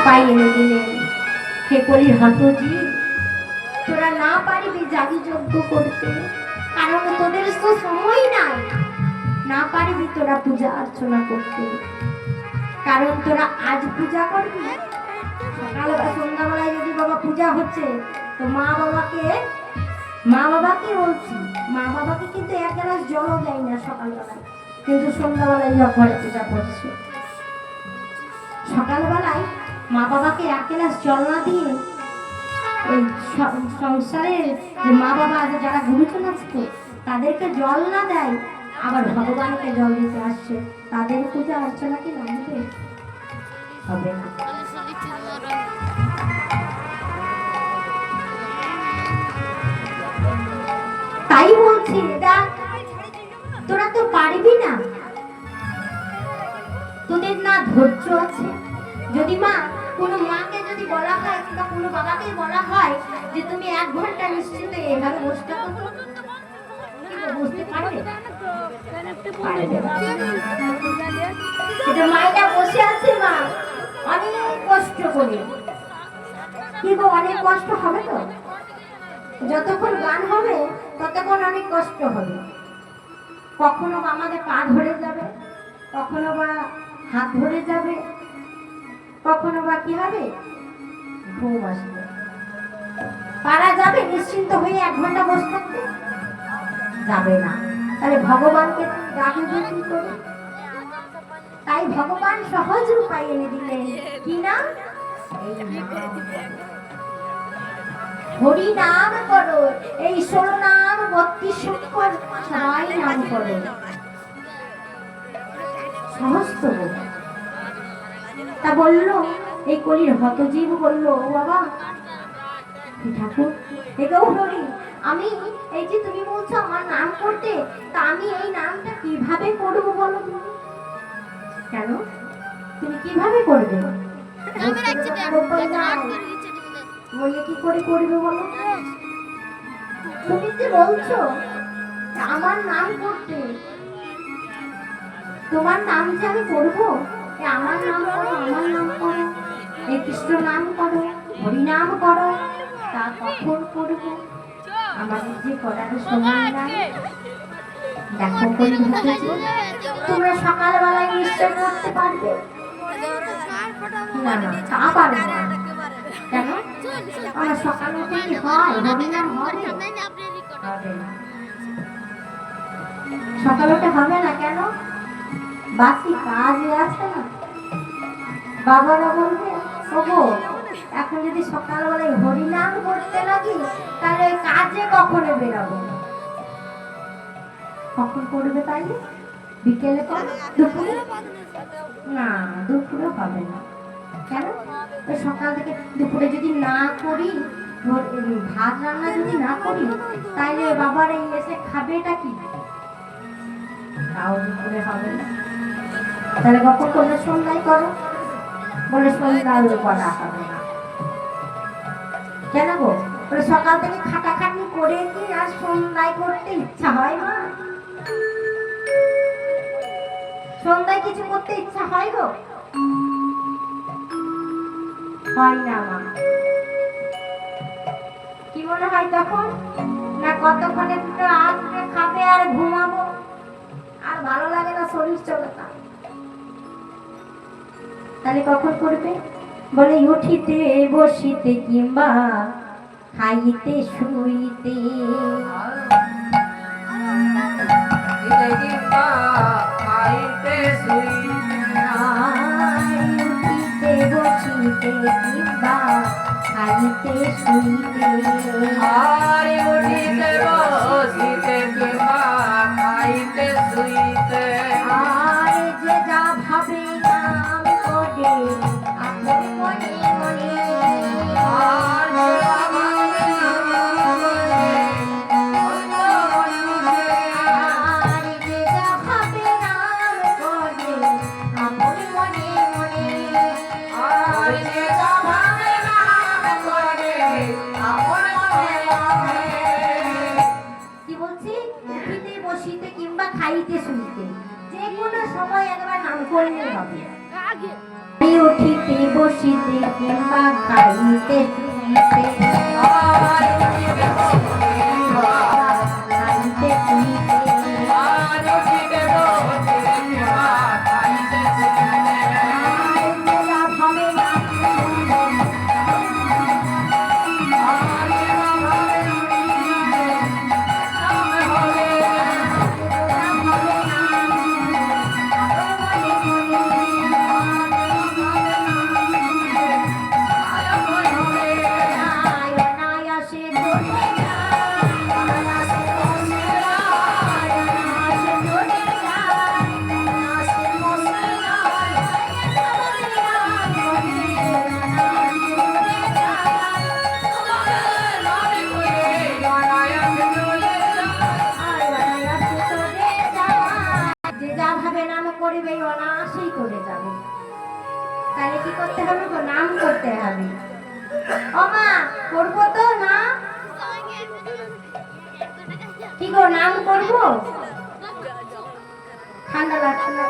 পাই এনে দিলেন। হে কলির হতজীব, তোরা না পারবি যাগি যজ্ঞ করতে, কারণ তোদের তো সময় নাই। না পারবি তোরা পূজা অর্চনা করতে, কারণ তোরা আজ পূজা করবি, সকাল বা সন্ধ্যাবেলায় যদি বাবা পূজা হচ্ছে তো মা বাবাকে বলছি, মা বাবাকে কিন্তু এক গ্লাস জলও দেয় না সকালবেলায়, কিন্তু সন্ধ্যাবেলায় ঘরে পূজা করছে। সকালবেলায় মা বাবাকে এক গ্লাস জল না দিয়ে ওই সংসারের যে মা বাবা আছে যারা গুরুজন আছে তাদেরকে জল না দেয়, আবার ভগবানকে জল দিতে আসছে, তাদের পূজা অর্চনা কি লাগবে? হবে না। তাই বলছি দেখ, তোরা তো পারবি না, তোদের না ধৈর্য আছে। যদি মা কোনো মাকে যদি বলা হয় কিংবা কোনো বাবাকে বলা হয় যে তুমি 1 ঘন্টা নিশ্চিত এভাবে বসতে থাকো, বুঝতে পারবে? মায়েরা বসে আছে, মা অনেক কষ্ট করে, কি গো অনেক কষ্ট হবে তো, যতক্ষণ গান হবে ততক্ষণ অনেক কষ্ট হবে। কখনো বা আমাদের পা ধরে যাবে, কখনো বা হাত ধরে যাবে, কখনো বা কি হবে, ঘুম আসবে। পারা যাবে নিশ্চিন্ত হয়ে 1 ঘন্টা বসে থাকতে? যাবে না। তাহলে ভগবানকে ডাকবে কি করে? তাই ভগবান সহজ উপায় এনে দিলেন, কি নাম? হরি নাম করো, এই 16 নাম 32 অক্ষর সবাই নাম করো, সহজ তো। তা বললো এই কলির হতজীব বললো, বাবা ঠাকুর এগো হরি, আমি এই যে তুমি বলছো আমার নাম করতে, তা আমি এই নামটা কিভাবে করবো বলো তুমি? কেন তুমি কিভাবে করবে? বললে কি করে করবে বলো? তুমি যে বলছো আমার নাম করতে, তোমার নাম যে আমি করবো, আমার নাম করো, আমার নাম করো, এই কৃষ্ণ নাম করো, হরি নাম করো, তা কখন করবো? আমাদের যে করার সময় নাই। দেখো তোমরা সকালবেলায় নিশ্চয় করতে পারবে না? না তা পারবে না। কেন? আমার সকাল উঠে কি হয় হরিনাম হবে? হবে না। সকাল উঠে হবে না কেন? বাকি কাজ আছে না। বাবারা বলবে ওগো এখন যদি সকালবেলায় হরিনাম করতে লাগি তাহলে ওই কাজে কখনো বেরোবো? কখন করবে তাইলে? বিকেলে করো, দুপুরে? না দুপুরে হবে না। কেন? ওই সকাল থেকে দুপুরে যদি না করি, ভাত রান্না যদি না করি, তাইলে বাবার এই এসে খাবেটা কি? তাও দুপুরে হবে না। তাহলে কখন করলে? সন্ধ্যায় করো। বলে সন্ধ্যায় করা হবে না। কেন গো? বলে সকাল থেকে খাটাখাটনি করে কি আর সন্ধ্যায় করতে ইচ্ছা হয় মা? সন্ধ্যায় কিছু করতে ইচ্ছা হয় গো? হয় না মা। কি মনে হয় তখন? না কতক্ষণে দুটো আসবে খাবে আর ঘুমাবো, আর ভালো লাগে না, শরীর চলে না। তাহলে কখন করবে? বলে উঠিতে বসিতে কিংবা খাইতে শুইতে, উঠিতে বসিতে কিংবা খাইতে শুইতে, উঠিতে বসিতে কিংবা খাইতে শুইতে, আর যে যা ভাবে নাম করে আপন মনে মনে, খাইতে শুইতে যে কোনো সময় একবার নাম করলে হবে। কিংবা খাইতে শুইতে খাইতে শুইতে যে যা ভাবে নাম করিবে অনায়াসেই করে যাবে। তাহলে কি করতে হবে গো? নাম করতে হবে। ও মা, করবো তো না? কি গো, নাম করবো? ঠান্ডা লাগছে না?